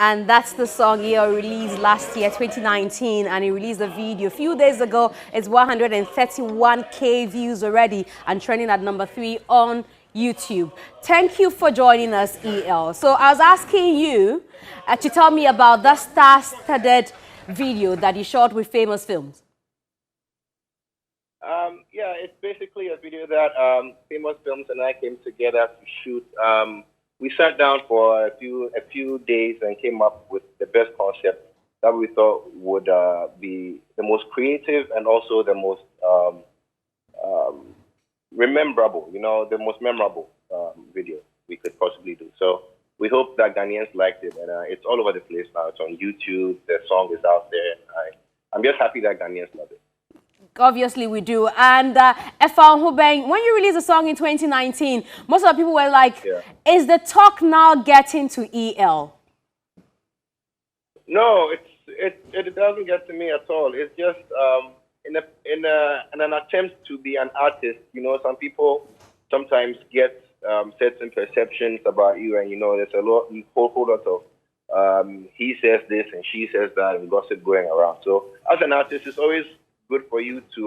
And that's the song he released last year, 2019, and he released a video a few days ago. It's 131K views already and trending at #3 on YouTube. Thank you for joining us, EL. So I was asking you to tell me about the star-studded video that you shot with Famous Films. Yeah, it's basically a video that Famous Films and I came together to shoot. We sat down for a few days and came up with the best concept that we thought would be the most creative and also the most rememberable, the most memorable video we could possibly do. So we hope that Ghanaians liked it, and it's all over the place now. It's on YouTube. The song is out there. I'm just happy that Ghanaians love it. Obviously, we do. And Efan Hubeng, when you released a song in 2019, most of the people were like, is the talk now getting to EL? No, it doesn't get to me at all. It's just in an attempt to be an artist. Some people sometimes get certain perceptions about you, and there's a whole lot of he says this and she says that and gossip going around. So as an artist, it's always good for you to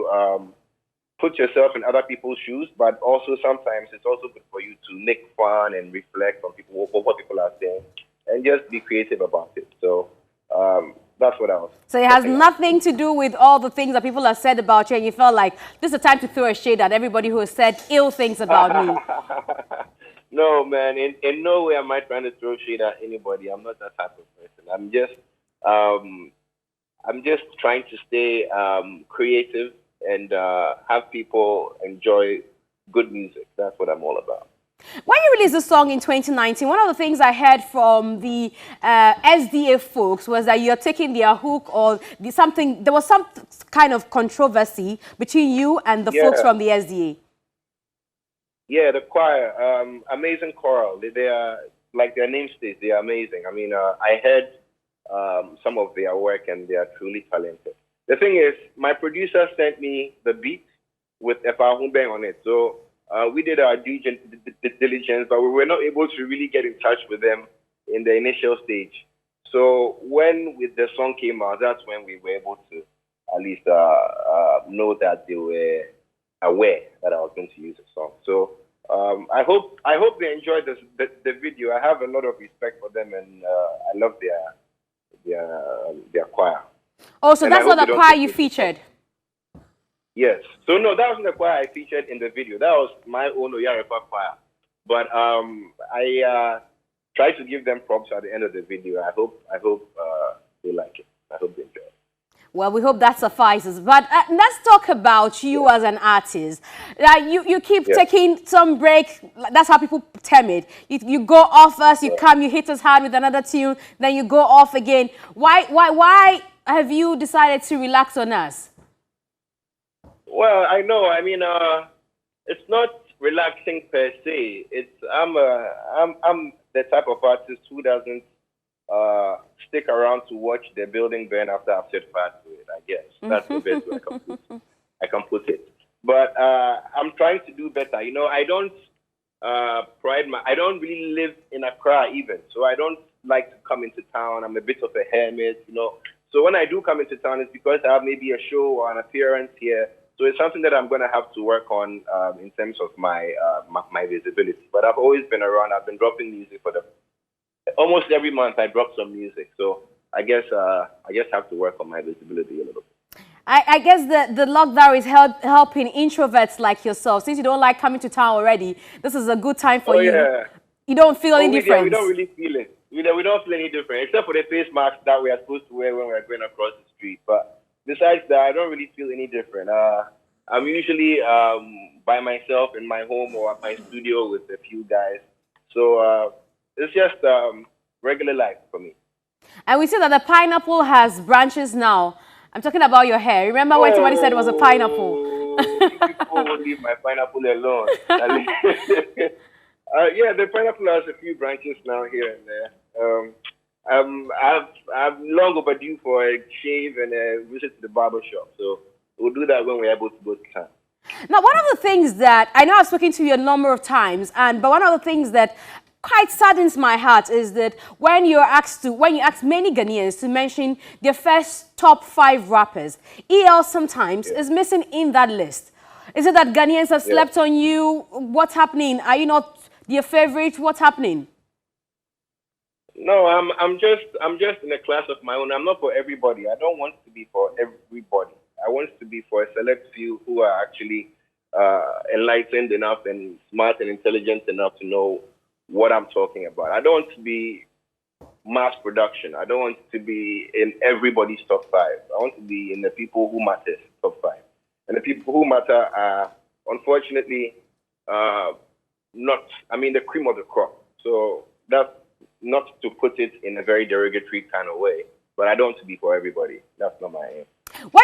put yourself in other people's shoes, but also sometimes it's also good for you to make fun and reflect on what people are saying and just be creative about it. So that's what I was. So it has nothing to do with all the things that people have said about you, and you felt like this is a time to throw a shade at everybody who has said ill things about me. No, man. In no way am I trying to throw shade at anybody. I'm not that type of person. I'm just trying to stay creative and have people enjoy good music. That's what I'm all about. When you released the song in 2019, one of the things I heard from the SDA folks was that you're taking their hook or there was some kind of controversy between you and the folks from the SDA. Yeah, the choir, amazing choral. They are, like their name states, they are amazing. I mean, I heard some of their work and they are truly talented. The thing is, my producer sent me the beat with Efan Hubeng on it. So we did our due diligence, but we were not able to really get in touch with them in the initial stage. So when the song came out, that's when we were able to at least know that they were aware that I was going to use the song. So I hope they enjoyed the video. I have a lot of respect for them, and I love their choir. Oh, so that's not the choir you featured? Yes. So no, that wasn't the choir I featured in the video. That was my own Oyarefa choir. But I tried to give them props at the end of the video. I hope they like it. I hope they enjoy it. Well, we hope that suffices. But let's talk about you as an artist. You keep taking some break. That's how people term it. You go off us, you come, you hit us hard with another tune, then you go off again. Why have you decided to relax on us? Well, I know. I mean, it's not relaxing per se. I'm the type of artist who doesn't stick around to watch the building burn after I've set fire to it. I guess that's the best way I can put it. But I'm trying to do better. I don't I don't really live in Accra even, so I don't like to come into town. I'm a bit of a hermit, So when I do come into town, it's because I have maybe a show or an appearance here. So it's something that I'm going to have to work on in terms of my visibility. But I've always been around. I've been dropping music for almost every month. I drop some music. So I guess I just have to work on my visibility a little bit. I guess the lockdown is helping introverts like yourself. Since you don't like coming to town already, this is a good time for you. Yeah. You don't feel any difference. We don't really feel it. We don't feel any different, except for the face mask that we are supposed to wear when we're going across the street. But besides that, I don't really feel any different. I'm usually by myself in my home or at my studio with a few guys. So it's just regular life for me. And we see that the pineapple has branches now. I'm talking about your hair. Remember when somebody said it was a pineapple? People won't leave my pineapple alone. Yeah, the pineapple has a few branches now here and there. I'm long overdue for a shave and a visit to the barber shop. So we'll do that when we're able to go to town. Now, one of the things that I know I've spoken to you a number of times, but one of the things that quite saddens my heart is that when you ask many Ghanaians to mention their first top 5 rappers, EL sometimes is missing in that list. Is it that Ghanaians have slept on you? What's happening? Are you not their favorite? What's happening? No, I'm just in a class of my own. I'm not for everybody. I don't want to be for everybody. I want to be for a select few who are actually enlightened enough and smart and intelligent enough to know what I'm talking about. I don't want to be mass production. I don't want to be in everybody's top 5. I want to be in the people who matter top 5. And the people who matter are, unfortunately, not, I mean, the cream of the crop. So that's not to put it in a very derogatory kind of way, but I don't want to be for everybody. That's not my aim. When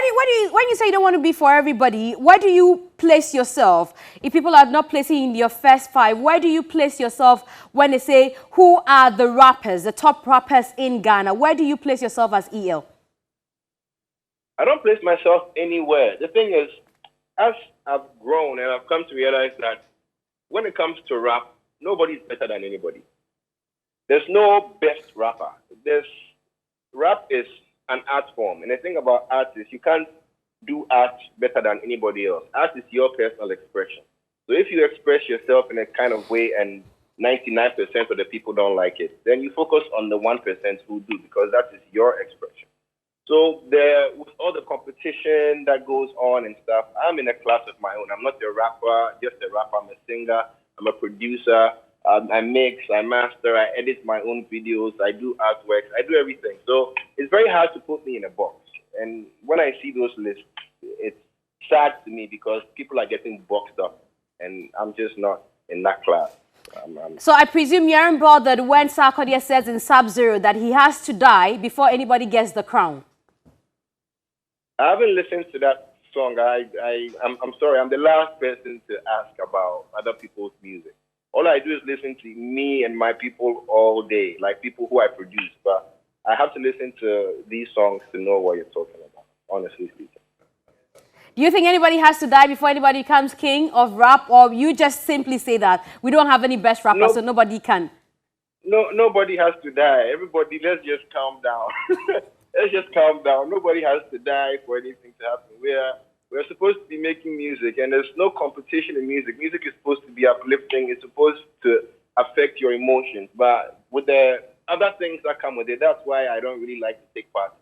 you say you don't want to be for everybody, where do you place yourself? If people are not placing in your first 5, where do you place yourself when they say who are the rappers, the top rappers in Ghana? Where do you place yourself as EL? I don't place myself anywhere. The thing is, as I've grown and I've come to realize that when it comes to rap, nobody's better than anybody. There's no best rapper. Rap is an art form. And the thing about art is you can't do art better than anybody else. Art is your personal expression. So if you express yourself in a kind of way and 99% of the people don't like it, then you focus on the 1% who do, because that is your expression. So with all the competition that goes on and stuff, I'm in a class of my own. I'm not a rapper, just a rapper. I'm a singer. I'm a producer. I mix, I master, I edit my own videos, I do artworks, I do everything. So it's very hard to put me in a box. And when I see those lists, it's sad to me because people are getting boxed up, and I'm just not in that class. So I presume you aren't bothered when Sarkodie says in Sub-Zero that he has to die before anybody gets the crown. I haven't listened to that song. I'm sorry, I'm the last person to ask about other people's music. All I do is listen to me and my people all day, like people who I produce. But I have to listen to these songs to know what you're talking about, honestly speaking. Do you think anybody has to die before anybody becomes king of rap, or you just simply say that we don't have any best rappers, so nobody can? No, nobody has to die. Everybody, let's just calm down. Let's just calm down. Nobody has to die for anything to happen. We're supposed to be making music, and there's no competition in music. Music is supposed to be uplifting. It's supposed to affect your emotions. But with the other things that come with it, that's why I don't really like to take part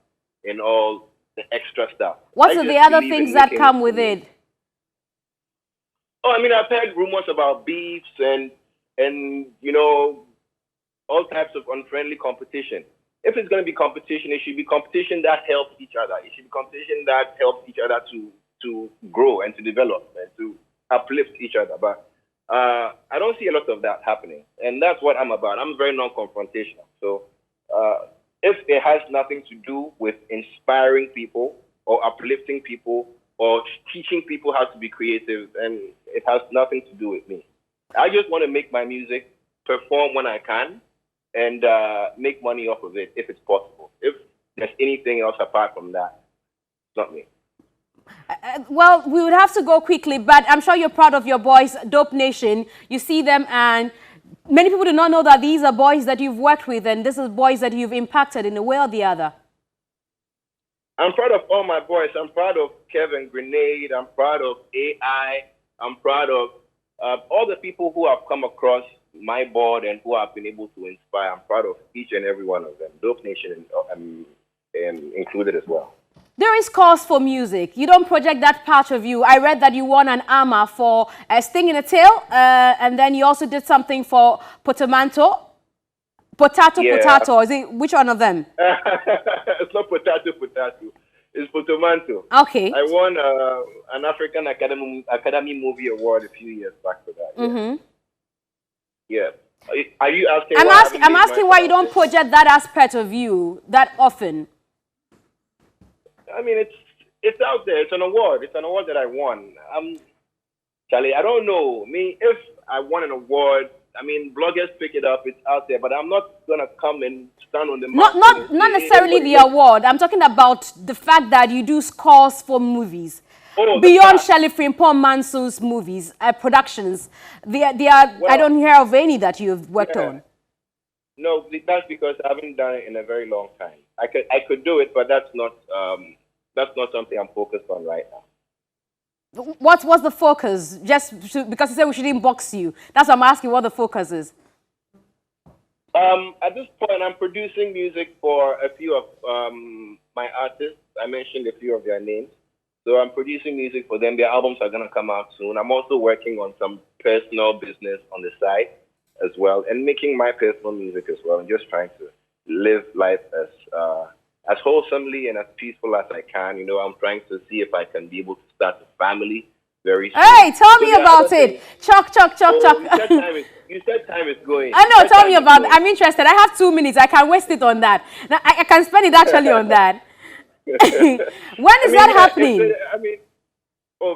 in all the extra stuff. What are the other things that come with it? Oh, I mean, I've heard rumors about beefs and you know, all types of unfriendly competition. If it's going to be competition, it should be competition that helps each other. It should be competition that helps each other to grow and to develop and to uplift each other. But I don't see a lot of that happening. And that's what I'm about. I'm very non-confrontational. So if it has nothing to do with inspiring people or uplifting people or teaching people how to be creative, then it has nothing to do with me. I just want to make my music, perform when I can, and make money off of it if it's possible. If there's anything else apart from that, it's not me. Well, we would have to go quickly, but I'm sure you're proud of your boys, Dope Nation. You see them, and many people do not know that these are boys that you've worked with, and this is boys that you've impacted in a way or the other. I'm proud of all my boys. I'm proud of Kevin Grenade. I'm proud of AI. I'm proud of all the people who have come across my board and who I've been able to inspire. I'm proud of each and every one of them. Dope Nation included as well. There is cause for music. You don't project that part of you. I read that you won an AMA for Sting in a Tail, and then you also did something for Potato. Is it, which one of them? It's not Potato. It's Potato. Okay. I won an African Academy Movie Award a few years back for that. Yeah. Mm-hmm. Yeah. Are you asking? I'm asking why you don't project that aspect of you that often. I mean, it's out there. It's an award. It's an award that I won. Charlie, I don't know. Me, if I won an award, I mean, bloggers pick it up. It's out there, but I'm not gonna come and stand on the not necessarily the award. I'm talking about the fact that you do scores for movies. Oh, beyond Shirley Frimpong Mansour's movies, productions, they are. Well, I don't hear of any that you've worked on. No, that's because I haven't done it in a very long time. I could do it, but that's not something I'm focused on right now. What's the focus? Because you said we shouldn't box you. That's why I'm asking what the focus is. At this point, I'm producing music for a few of my artists. I mentioned a few of their names. So I'm producing music for them. Their albums are going to come out soon. I'm also working on some personal business on the side as well, and making my personal music as well, and just trying to live life as wholesomely and as peaceful as I can. You know, I'm trying to see if I can be able to start a family very soon. Hey, tell me about it. Chuck. You said time is going. I know, tell me about it. I'm interested. I have 2 minutes. I can waste it on that. Now, I can spend it actually on that. When is that happening?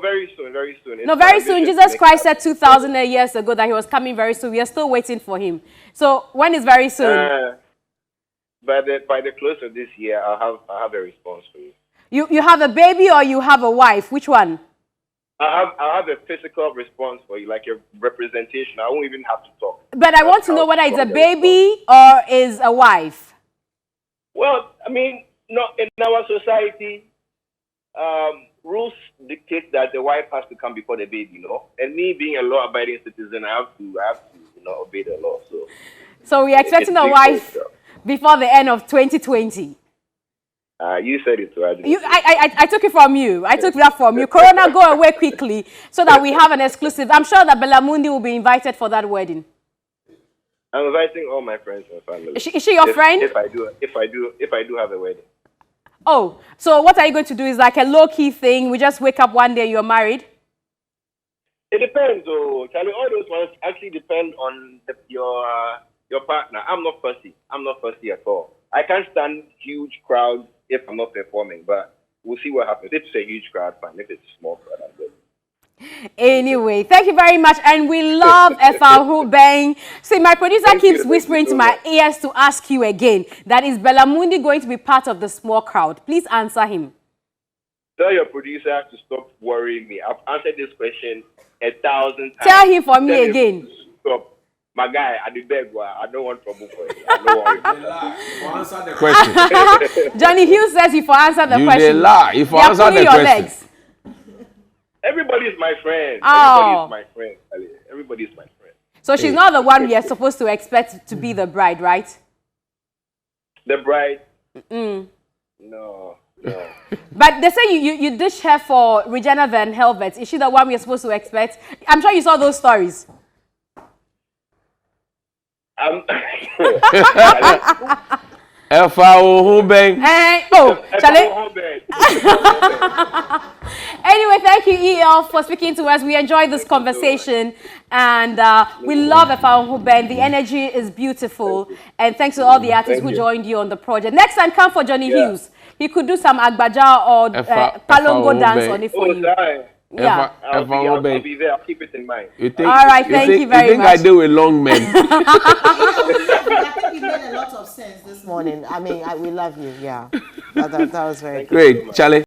Very soon, very soon. No, very soon. Jesus Christ said 2,000 years ago that he was coming very soon. We are still waiting for him. So when is very soon? By the close of this year, I'll have a response for you. You have a baby or you have a wife? Which one? I'll have a physical response for you, like a representation. I won't even have to talk. But I want to know whether it's a baby or is a wife. Well, I mean, no, in our society, rules dictate that the wife has to come before the baby, you know. And me being a law-abiding citizen, I have to, you know, obey the law. So we're expecting a wife before the end of 2020. You said it, so I took it from you. I took that from you. Corona, go away quickly so that we have an exclusive. I'm sure that Belamundi will be invited for that wedding. I'm inviting all my friends and family. Is she your friend? If I do have a wedding. Oh, so what are you going to do? Is like a low-key thing? We just wake up one day, you're married? It depends, though, Charlie. All those ones actually depend on your partner. I'm not fussy. I'm not fussy at all. I can't stand huge crowds if I'm not performing, but we'll see what happens. If it's a huge crowd, fine. If it's a small crowd, I'm good. Anyway, thank you very much, and we love Efa Bang. See, my producer keeps whispering to my ears to ask you again. That is Belamundi going to be part of the small crowd? Please answer him. Tell your producer to stop worrying me. I've answered this question 1,000 times. Tell him for me again. Stop. My guy, I don't want trouble for you. I don't want answer the question. Johnny Hughes says if I answer the question. You lie. If I answer the question. Legs. Everybody is my friend. Oh. Everybody is my friend. Everybody is my friend. So she's not the one we are supposed to expect to be the bride, right? The bride? No. But they say you dish her for Regina Van Helvert. Is she the one we are supposed to expect? I'm sure you saw those stories. Anyway, thank you, EL, for speaking to us. We enjoyed this conversation, and we love Efa The energy is beautiful, and thanks to all the artists who joined you on the project. Next time, come for Johnny Hughes. He could do some Agbaja or Palongo dance on it for you. Yeah. I'll be there. I'll keep it in mind. All right, thank you very much. I deal with long men. I think it made a lot of sense this morning. I mean, we love you. Yeah. That was very great. Charlie.